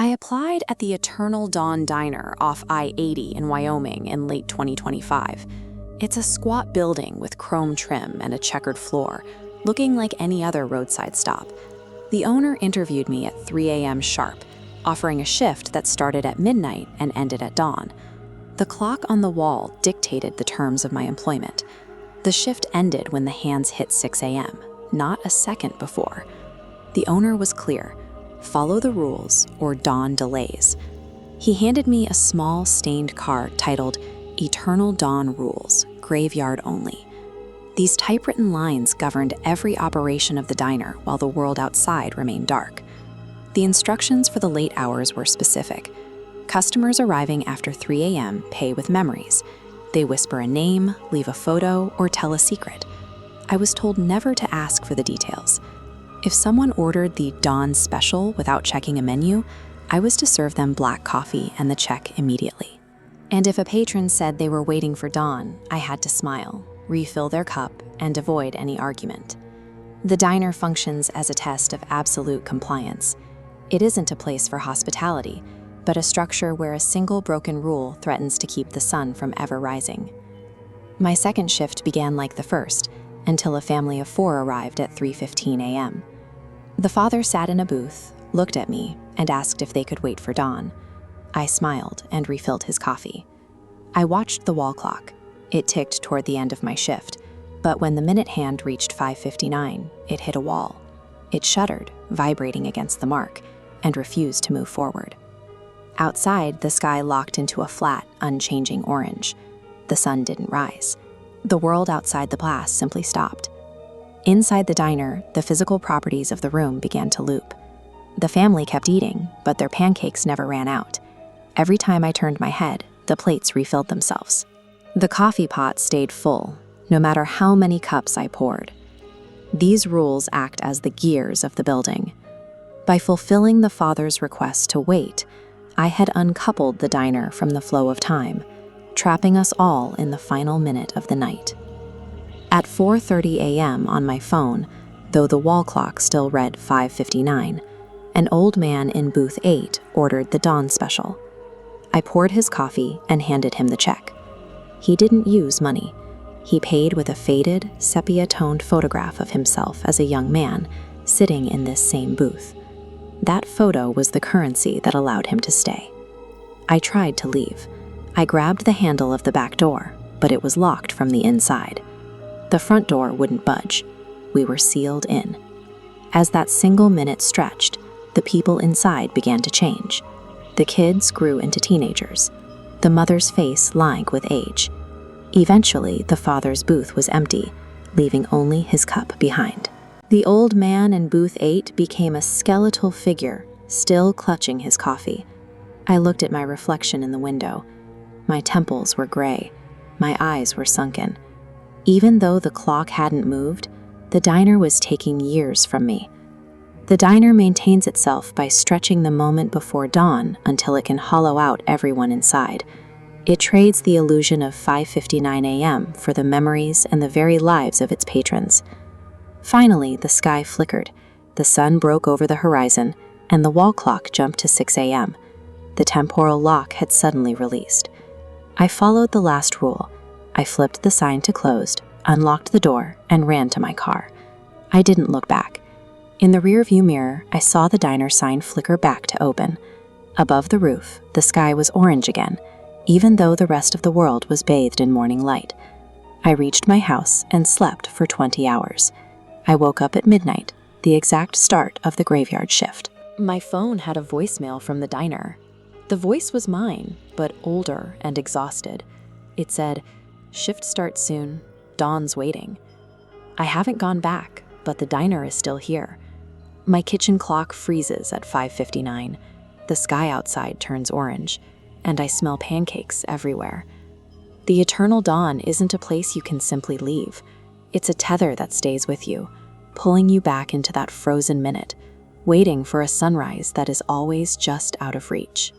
I applied at the Eternal Dawn Diner off I-80 in Wyoming in late 2025. It's a squat building with chrome trim and a checkered floor, looking like any other roadside stop. The owner interviewed me at 3 a.m. sharp, offering a shift that started at midnight and ended at dawn. The clock on the wall dictated the terms of my employment. The shift ended when the hands hit 6 a.m., not a second before. The owner was clear: follow the rules or dawn delays. He handed me a small stained card titled Eternal Dawn Rules, Graveyard Only. These typewritten lines governed every operation of the diner while the world outside remained dark. The instructions for the late hours were specific. Customers arriving after 3 a.m. pay with memories. They whisper a name, leave a photo, or tell a secret. I was told never to ask for the details. If someone ordered the Dawn Special without checking a menu, I was to serve them black coffee and the check immediately. And if a patron said they were waiting for dawn, I had to smile, refill their cup, and avoid any argument. The diner functions as a test of absolute compliance. It isn't a place for hospitality, but a structure where a single broken rule threatens to keep the sun from ever rising. My second shift began like the first, until a family of 4 arrived at 3:15 a.m. The father sat in a booth, looked at me, and asked if they could wait for dawn. I smiled and refilled his coffee. I watched the wall clock. It ticked toward the end of my shift, but when the minute hand reached 5:59, it hit a wall. It shuddered, vibrating against the mark, and refused to move forward. Outside, the sky locked into a flat, unchanging orange. The sun didn't rise. The world outside the glass simply stopped. Inside the diner, the physical properties of the room began to loop. The family kept eating, but their pancakes never ran out. Every time I turned my head, the plates refilled themselves. The coffee pot stayed full, no matter how many cups I poured. These rules act as the gears of the building. By fulfilling the father's request to wait, I had uncoupled the diner from the flow of time, trapping us all in the final minute of the night. At 4:30 a.m. on my phone, though the wall clock still read 5:59, an old man in booth 8 ordered the Dawn Special. I poured his coffee and handed him the check. He didn't use money. He paid with a faded, sepia-toned photograph of himself as a young man, sitting in this same booth. That photo was the currency that allowed him to stay. I tried to leave. I grabbed the handle of the back door, but it was locked from the inside. The front door wouldn't budge. We were sealed in. As that single minute stretched, the people inside began to change. The kids grew into teenagers, the mother's face lank with age. Eventually, the father's booth was empty, leaving only his cup behind. The old man in booth 8 became a skeletal figure, still clutching his coffee. I looked at my reflection in the window. My temples were gray. My eyes were sunken. Even though the clock hadn't moved, the diner was taking years from me. The diner maintains itself by stretching the moment before dawn until it can hollow out everyone inside. It trades the illusion of 5:59 a.m. for the memories and the very lives of its patrons. Finally, the sky flickered, the sun broke over the horizon, and the wall clock jumped to 6 a.m. The temporal lock had suddenly released. I followed the last rule. I flipped the sign to closed, unlocked the door, and ran to my car. I didn't look back. In the rearview mirror, I saw the diner sign flicker back to open. Above the roof, the sky was orange again, even though the rest of the world was bathed in morning light. I reached my house and slept for 20 hours. I woke up at midnight, the exact start of the graveyard shift. My phone had a voicemail from the diner. The voice was mine, but older and exhausted. It said, "Shift starts soon. Dawn's waiting." I haven't gone back, but the diner is still here. My kitchen clock freezes at 5:59. The sky outside turns orange, and I smell pancakes everywhere. The eternal dawn isn't a place you can simply leave. It's a tether that stays with you, pulling you back into that frozen minute, waiting for a sunrise that is always just out of reach.